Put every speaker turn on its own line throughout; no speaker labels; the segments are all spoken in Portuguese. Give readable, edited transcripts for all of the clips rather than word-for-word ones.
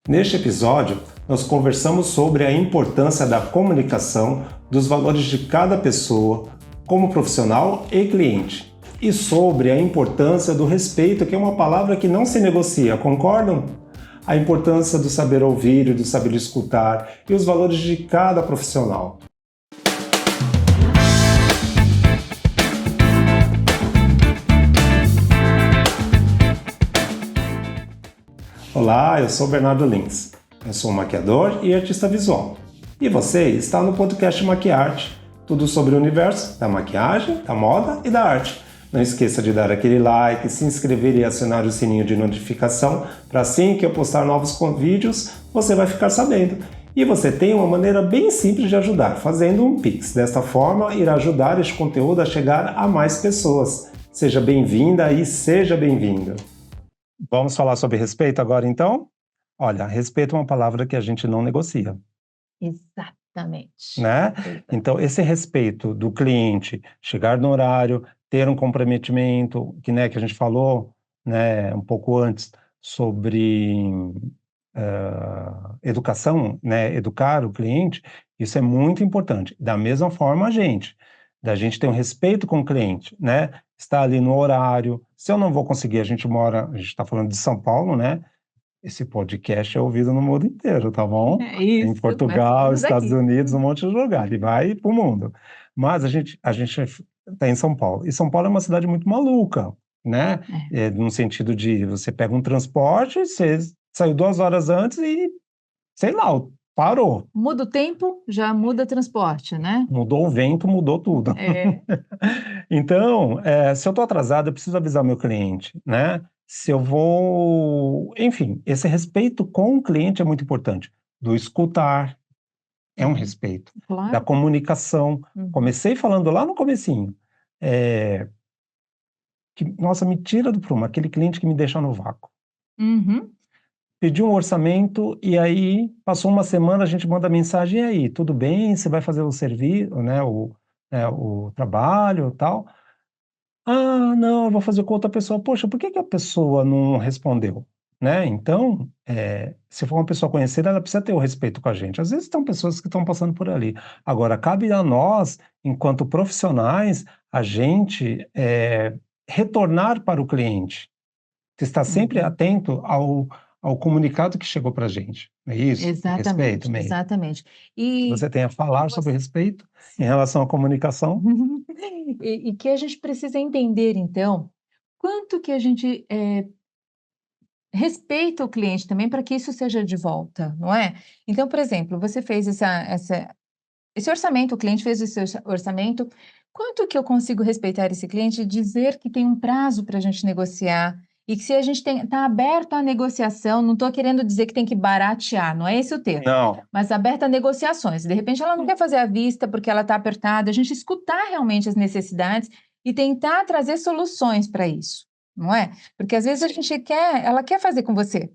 Neste episódio, nós conversamos sobre a importância da comunicação, dos valores de cada pessoa, como profissional e cliente, e sobre a importância do respeito, que é uma palavra que não se negocia, concordam? A importância do saber ouvir e do saber escutar e os valores de cada profissional. Olá, eu sou Bernardo Lins. Eu sou maquiador e artista visual. E você está no podcast Maquiarte, tudo sobre o universo da maquiagem, da moda e da arte. Não esqueça de dar aquele like, se inscrever e acionar o sininho de notificação para assim que eu postar novos vídeos, você vai ficar sabendo. E você tem uma maneira bem simples de ajudar, fazendo um Pix. Desta forma, irá ajudar este conteúdo a chegar a mais pessoas. Seja bem-vinda e seja bem-vindo. Vamos falar sobre respeito agora, então? Olha, respeito é uma palavra que a gente não negocia.
Exatamente.
Né? Então, esse respeito do cliente, chegar no horário, ter um comprometimento, que a gente falou, né, um pouco antes, sobre educação, né, educar o cliente, isso é muito importante. Da mesma forma, da gente ter um respeito com o cliente, né? Estar ali no horário. Se eu não vou conseguir, a gente está falando de São Paulo, né? Esse podcast é ouvido no mundo inteiro, tá bom?
É isso,
em Portugal, Estados
aqui.
Unidos, um monte de lugar, ele vai para o mundo. Mas a gente está em São Paulo. E São Paulo é uma cidade muito maluca, né? No sentido de você pega um transporte, você saiu 2 horas antes e, sei lá, parou.
Muda o tempo, já muda transporte, né?
Mudou o vento, mudou tudo. Então, se eu estou atrasado, eu preciso avisar o meu cliente, né? Se eu vou... Enfim, esse respeito com o cliente é muito importante. Do escutar, é um respeito.
Claro.
Da comunicação. Comecei falando lá no comecinho. Nossa, me tira do prumo, aquele cliente que me deixa no vácuo. Pedi um orçamento e aí passou uma semana, a gente manda mensagem, e aí, tudo bem? Você vai fazer o serviço, né, o trabalho e tal? Ah, não, eu vou fazer com outra pessoa. Poxa, por que a pessoa não respondeu? Né? Então, se for uma pessoa conhecida, ela precisa ter o respeito com a gente. Às vezes estão pessoas que estão passando por ali. Agora, cabe a nós, enquanto profissionais, a gente retornar para o cliente. Estar sempre atento ao comunicado que chegou para a gente. É isso?
Exatamente,
Respeito mesmo.
exatamente.
Você tem a falar sobre respeito em relação à comunicação?
E que a gente precisa entender, então, quanto que a gente respeita o cliente também para que isso seja de volta, não é? Então, por exemplo, você fez esse orçamento, o cliente fez esse orçamento, quanto que eu consigo respeitar esse cliente e dizer que tem um prazo para a gente negociar e que se a gente está aberto à negociação, não estou querendo dizer que tem que baratear, não é esse o termo,
Não.
mas aberto a negociações. De repente ela não quer fazer à vista porque ela está apertada, a gente escutar realmente as necessidades e tentar trazer soluções para isso, não é? Porque às vezes ela quer fazer com você,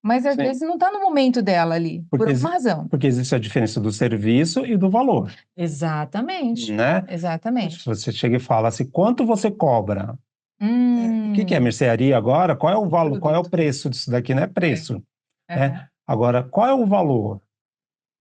mas às vezes não está no momento dela ali, por alguma razão.
Porque existe a diferença do serviço e do valor.
Exatamente.
Né?
Exatamente.
Você chega e fala assim, quanto você cobra? O que é mercearia agora? Qual é o valor? Qual é o preço disso daqui? Não é preço. Né? Agora, qual é o valor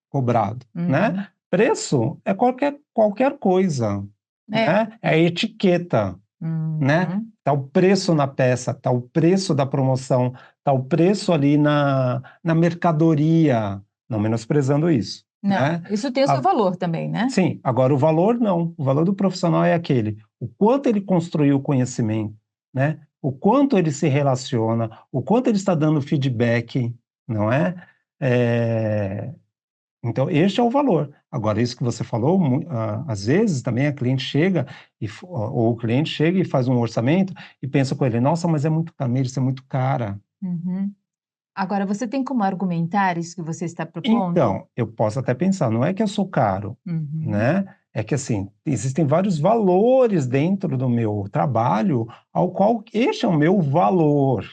cobrado? Né? Preço é qualquer coisa. Né? É a etiqueta. Né? Tá o preço na peça, tá o preço da promoção, tá o preço ali na mercadoria, não menosprezando isso.
Não,
né?
isso tem o seu valor também, né?
Sim, agora o valor não. O valor do profissional é aquele, o quanto ele construiu o conhecimento, né? O quanto ele se relaciona, o quanto ele está dando feedback, não é? Então, este é o valor. Agora, isso que você falou, às vezes também a cliente chega, ou o cliente chega e faz um orçamento e pensa com ele, nossa, mas é muito caro, isso é muito cara.
Agora, você tem como argumentar isso que você está propondo?
Então, eu posso até pensar, não é que eu sou caro, né? É que, assim, existem vários valores dentro do meu trabalho, ao qual este é o meu valor,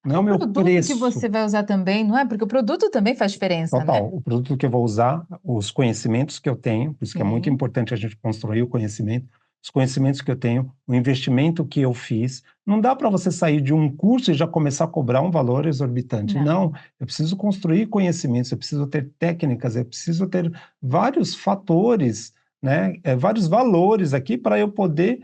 não é o meu
produto
preço.
que você vai usar também, não é? Porque o produto também faz diferença,
Total,
né?
o produto que eu vou usar, os conhecimentos que eu tenho, por isso que é muito importante a gente construir o conhecimento os conhecimentos que eu tenho, o investimento que eu fiz. Não dá para você sair de um curso e já começar a cobrar um valor exorbitante.
Não.
Não, eu preciso construir conhecimentos, eu preciso ter técnicas, eu preciso ter vários fatores, né, vários valores aqui para eu poder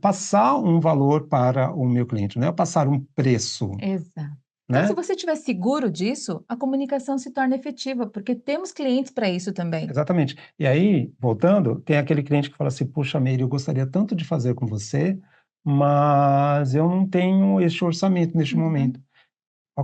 passar um valor para o meu cliente, não é passar um preço,
Exato. Então, se
né?
você estiver seguro disso, a comunicação se torna efetiva, porque temos clientes para isso também.
Exatamente. E aí, voltando, tem aquele cliente que fala assim: puxa, Meire, eu gostaria tanto de fazer com você, mas eu não tenho este orçamento neste momento.
Uhum.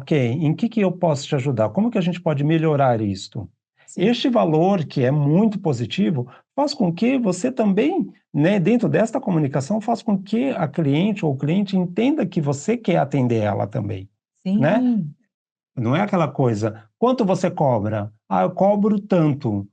Ok, em que eu posso te ajudar? Como que a gente pode melhorar isto?
Sim.
Este valor, que é muito positivo, faz com que você também, né, dentro desta comunicação, faz com que a cliente ou o cliente entenda que você quer atender ela também, né?
Sim.
Não é aquela coisa, quanto você cobra? Ah, eu cobro tanto.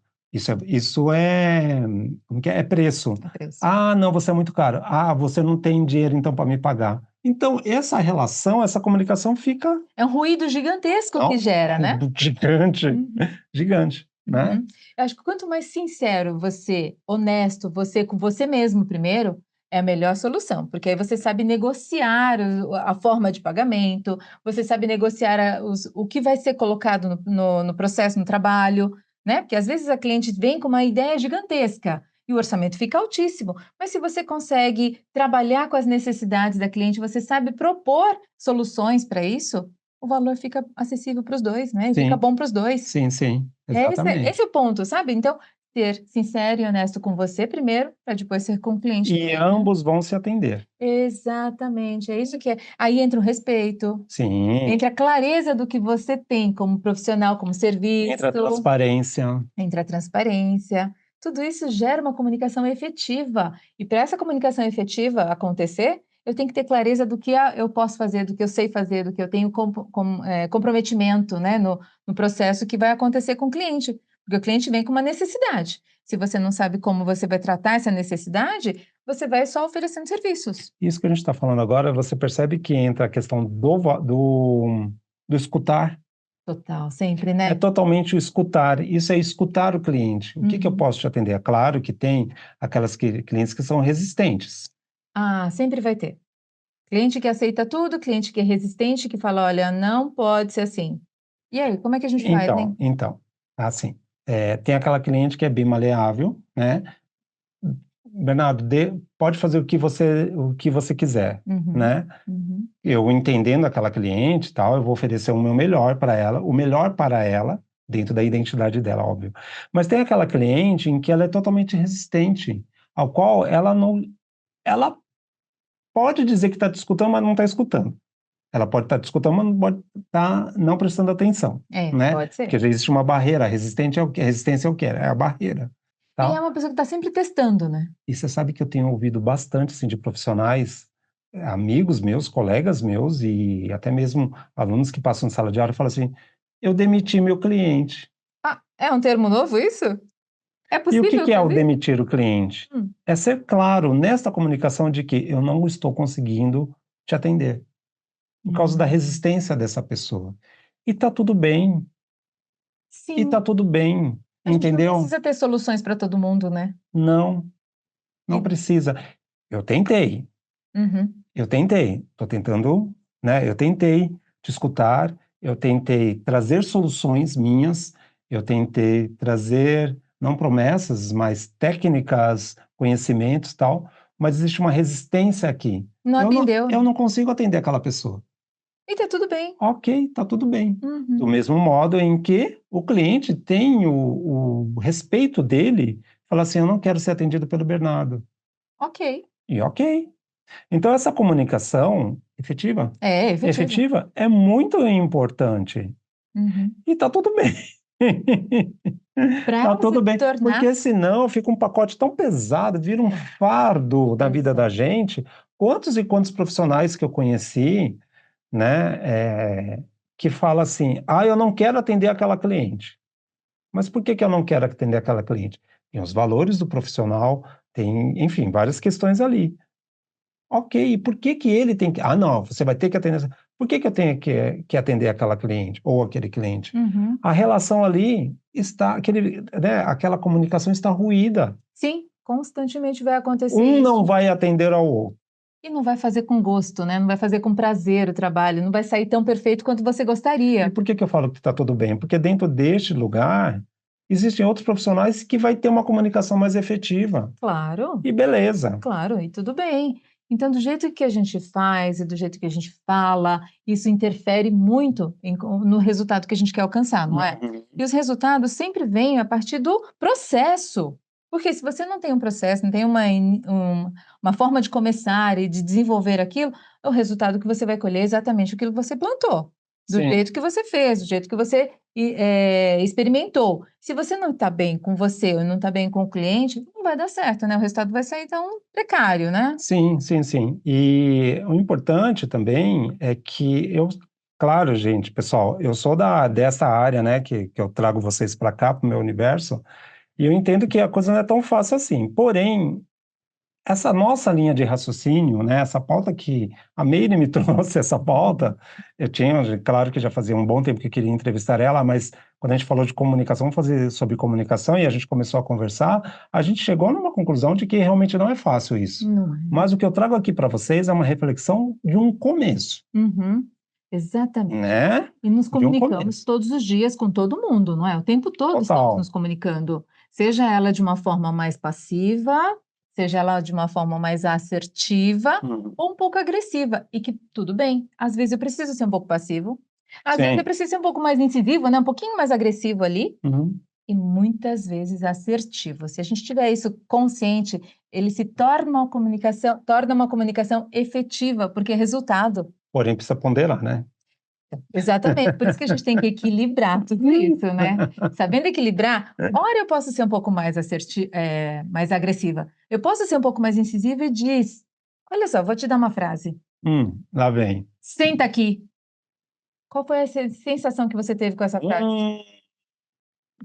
Isso é, como que é? É preço.
É preço.
Ah, não, você é muito caro. Ah, você não tem dinheiro então para me pagar. Então, essa relação, essa comunicação fica
É um ruído gigantesco que
ó,
gera, né?
gigante,
Uhum.
gigante, né?
Uhum. Eu acho que quanto mais sincero você, honesto, você com você mesmo primeiro, é a melhor solução, porque aí você sabe negociar a forma de pagamento, você sabe negociar o que vai ser colocado no processo, no trabalho, né? Porque às vezes a cliente vem com uma ideia gigantesca e o orçamento fica altíssimo, mas se você consegue trabalhar com as necessidades da cliente, você sabe propor soluções para isso, o valor fica acessível para os dois, né? E fica
Sim,
bom para os dois.
sim, sim,
Esse é
exatamente.
o ponto, sabe. Então, ser sincero e honesto com você primeiro, para depois ser com o cliente
E
também, né.
ambos vão se atender.
Exatamente, é isso que é. Aí entra o respeito,
Sim,
entra a clareza do que você tem como profissional, como serviço,
entra a transparência.
entra a transparência. Tudo isso gera uma comunicação efetiva. E para essa comunicação efetiva acontecer, eu tenho que ter clareza do que eu posso fazer, do que eu sei fazer, do que eu tenho comprometimento, né, no processo que vai acontecer com o cliente. Porque o cliente vem com uma necessidade. Se você não sabe como você vai tratar essa necessidade, você vai só oferecendo serviços.
Isso que a gente está falando agora, você percebe que entra a questão do escutar.
Total, sempre,
É
né?
totalmente o escutar. Isso é escutar o cliente. O que eu
Uhum.
posso te atender? É claro que tem aquelas clientes que são resistentes.
Ah, sempre vai ter. Cliente que aceita tudo, cliente que é resistente, que fala: "Olha, não pode ser assim". E aí, como é que a gente faz,
Então,
hein?
então, assim, tem aquela cliente que é bem maleável, né? Bernardo, pode fazer o que você quiser,
Uhum,
né?
uhum.
Eu entendendo aquela cliente, e tal, eu vou oferecer o meu melhor para ela, o melhor para ela, dentro da identidade dela, óbvio. Mas tem aquela cliente em que ela é totalmente resistente, ao qual ela não, ela pode dizer que está te escutando, mas não está escutando. Ela pode estar te escutando, mas não pode estar não prestando atenção,
É,
né?
pode ser.
Porque já existe uma barreira, resistência é o quê? É a barreira,
E é
tá?
uma pessoa que está sempre testando, né?
E você sabe que eu tenho ouvido bastante, assim, de profissionais, amigos meus, colegas meus e até mesmo alunos que passam em sala de aula e falam assim: eu demiti meu cliente.
Ah, é um termo novo isso? É
E o que
possível
que é o
fazer?
demitir o cliente?
Hum,
É ser claro nesta comunicação de que eu não estou conseguindo te atender por causa da
hum.
resistência dessa pessoa. E tá tudo bem, e tá
Sim,
tudo bem,
a gente não
entendeu?
precisa ter soluções para todo mundo, né?
Não, não
E
precisa. Eu tentei,
uhum.
Eu tentei, estou tentando, né? Eu tentei te escutar, eu tentei trazer soluções minhas, eu tentei trazer, não promessas, mas técnicas, conhecimentos, tal, mas existe uma resistência aqui.
Não atendeu,
Eu
né?
não consigo atender aquela pessoa.
E tá tudo bem.
Ok, tá tudo bem. Do
Uhum.
mesmo modo em que o cliente tem o respeito dele, fala assim, eu não quero ser atendido pelo Bernardo.
Ok.
E ok. Então, essa comunicação efetiva,
É, efetivo.
efetiva é muito importante.
Uhum.
E tá tudo bem.
Para
Tá
ela se
tudo bem,
tornar
porque senão fica um pacote tão pesado, vira um fardo da vida da
exato.
gente. Quantos e quantos profissionais que eu conheci, né, que fala assim, ah, eu não quero atender aquela cliente. Mas por que que eu não quero atender aquela cliente? Tem os valores do profissional, tem, enfim, várias questões ali. Ok, e por que que ele tem que. Ah, não, você vai ter que atender. Por que que eu tenho que atender aquela cliente ou aquele cliente?
Uhum.
A relação ali está, aquela comunicação está ruída.
Sim. Constantemente vai acontecer
Um
isso.
não vai atender ao outro.
E não vai fazer com gosto, né? Não vai fazer com prazer o trabalho, não vai sair tão perfeito quanto você gostaria.
E por que eu falo que está tudo bem? Porque dentro deste lugar existem outros profissionais que vai ter uma comunicação mais efetiva.
Claro,
E beleza.
claro, e tudo bem. Então, do jeito que a gente faz e do jeito que a gente fala, isso interfere muito no resultado que a gente quer alcançar, não é?
Uhum.
E os resultados sempre vêm a partir do processo. Porque se você não tem um processo, não tem uma forma de começar e de desenvolver aquilo, o resultado que você vai colher é exatamente aquilo que você plantou, do
Sim.
jeito que você fez, do jeito que você experimentou. Se você não está bem com você ou não está bem com o cliente, não vai dar certo, né? O resultado vai sair tão precário, né?
Sim, sim, sim. E o importante também é que claro, gente, pessoal, eu sou dessa área, né, que eu trago vocês para cá, para o meu universo, e eu entendo que a coisa não é tão fácil assim. Porém, essa nossa linha de raciocínio, né, essa pauta que a Meire me trouxe, essa pauta, claro que já fazia um bom tempo que eu queria entrevistar ela, mas quando a gente falou de comunicação, vamos fazer sobre comunicação, e a gente começou a conversar, a gente chegou numa conclusão de que realmente não é fácil isso.
Não é.
Mas o que eu trago aqui para vocês é uma reflexão de um começo,
Uhum, exatamente.
né?
E nos
De um
comunicamos
começo.
todos os dias com todo mundo, não é? O tempo todo estamos
Total.
nos comunicando, seja ela de uma forma mais passiva, seja ela de uma forma mais assertiva
Uhum.
ou um pouco agressiva. E que tudo bem, às vezes eu preciso ser um pouco passivo, às vezes eu
Sim.
preciso ser um pouco mais incisivo, né? Um pouquinho mais agressivo ali,
Uhum.
e muitas vezes assertivo. Se a gente tiver isso consciente, ele se torna uma comunicação efetiva, porque é resultado.
Porém, precisa ponderar, né?
Exatamente, por isso que a gente tem que equilibrar tudo isso, né? Sabendo equilibrar, ora eu posso ser um pouco mais mais agressiva, eu posso ser um pouco mais incisiva e diz, olha só, vou te dar uma frase,
Lá vem.
senta aqui. Qual foi a sensação que você teve com essa frase?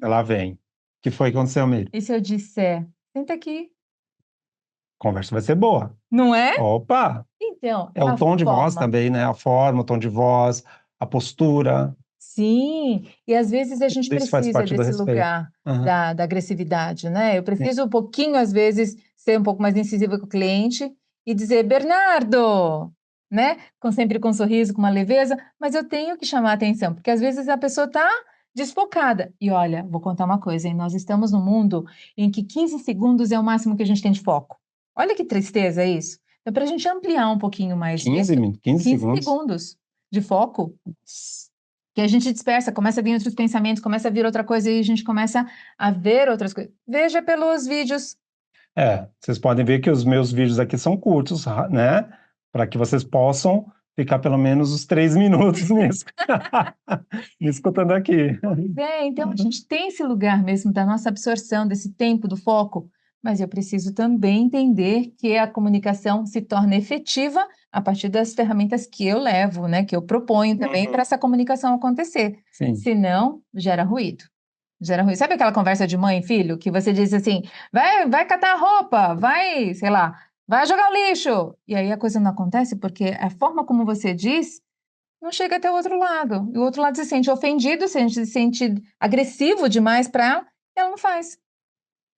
Lá vem. O que foi que aconteceu, Meire?
E se eu disser, senta aqui,
A conversa vai ser boa.
não é?
Opa!
Então,
É o
a
tom de voz
forma.
também, né? A forma, o tom de voz, a postura.
Sim, e às vezes a gente
Tudo isso faz
precisa
parte do
desse
respeito.
lugar
Aham.
da agressividade, né? Eu
Sim.
preciso um pouquinho, às vezes, ser um pouco mais incisiva com o cliente e dizer, Bernardo, né? Sempre com um sorriso, com uma leveza, mas eu tenho que chamar a atenção, porque às vezes a pessoa está desfocada. E olha, vou contar uma coisa, hein? Nós estamos num mundo em que 15 segundos é o máximo que a gente tem de foco. Olha que tristeza isso. Então, para a gente ampliar um pouquinho mais
15,
disso,
15
15
segundos.
segundos de foco, que a gente dispersa, começa a vir outros pensamentos, começa a vir outra coisa e a gente começa a ver outras coisas. Veja pelos vídeos.
Vocês podem ver que os meus vídeos aqui são curtos, né? Para que vocês possam ficar pelo menos os 3 minutos me escutando aqui.
Então a gente tem esse lugar mesmo da nossa absorção, desse tempo, do foco, mas eu preciso também entender que a comunicação se torna efetiva a partir das ferramentas que eu levo, né? Que eu proponho também para essa comunicação acontecer.
Sim.
Senão, gera ruído. Gera ruim. Sabe aquela conversa de mãe e filho que você diz assim: vai catar a roupa, vai, sei lá, vai jogar o lixo. E aí a coisa não acontece porque a forma como você diz não chega até o outro lado. E o outro lado se sente ofendido, se sente agressivo demais para ela, e ela não faz.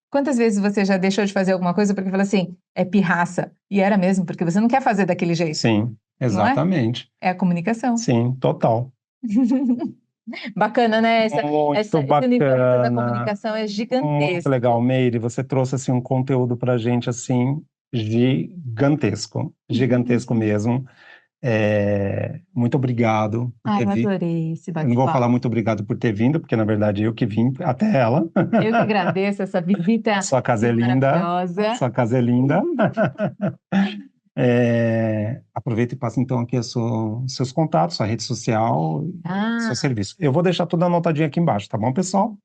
Quantas vezes você já deixou de fazer alguma coisa porque fala assim, é pirraça? E era mesmo, porque você não quer fazer daquele jeito,
Sim,
não é?
exatamente.
É a comunicação.
Sim, total.
Bacana, né?
Muito
Esse universo da
bacana.
comunicação é
Muito
gigantesco.
legal, Meire. Você trouxe assim um conteúdo para a gente assim gigantesco, gigantesco mesmo. Muito obrigado por
Ah,
ter
eu
vindo.
adorei esse
Eu não vou falar
bate-papo.
muito obrigado por ter vindo, porque na verdade eu que vim até ela.
Eu que agradeço essa visita
Sua casa é linda,
maravilhosa.
sua casa é linda. Aproveita e passa então aqui seus contatos, sua rede social, seu
Ah,
serviço. Eu vou deixar tudo anotadinho aqui embaixo, tá bom, pessoal?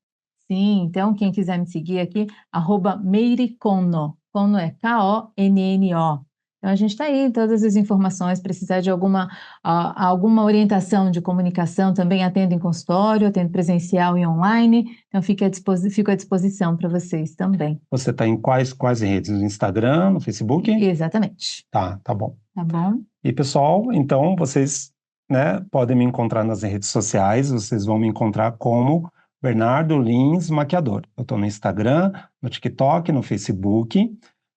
sim. Então, quem quiser me seguir aqui, @meiriconno. Conno é Konno. Então, a gente está aí, todas as informações, precisar de alguma orientação de comunicação, também atendo em consultório, atendo presencial e online, então fico à disposição para vocês também.
Você está em quais redes? No Instagram, no Facebook?
Exatamente.
Tá bom.
Tá bom?
E pessoal, então vocês, né, podem me encontrar nas redes sociais, vocês vão me encontrar como Bernardo Lins Maquiador. Eu estou no Instagram, no TikTok, no Facebook.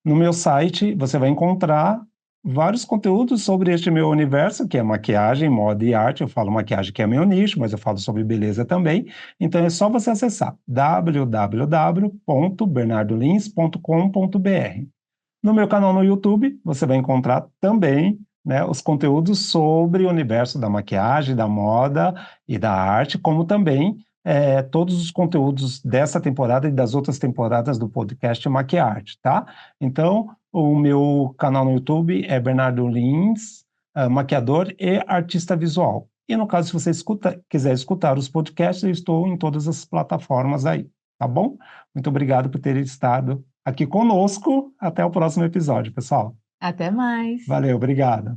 No meu site você vai encontrar vários conteúdos sobre este meu universo, que é maquiagem, moda e arte. Eu falo maquiagem, que é meu nicho, mas eu falo sobre beleza também. Então é só você acessar www.bernardolins.com.br. No meu canal no YouTube, você vai encontrar também, né, os conteúdos sobre o universo da maquiagem, da moda e da arte, como também todos os conteúdos dessa temporada e das outras temporadas do podcast Maquiarte, tá? Então, o meu canal no YouTube é Bernardo Lins, maquiador e artista visual. E no caso, se você quiser escutar os podcasts, eu estou em todas as plataformas aí, tá bom? Muito obrigado por ter estado aqui conosco. Até o próximo episódio, pessoal.
Até mais.
Valeu, obrigado.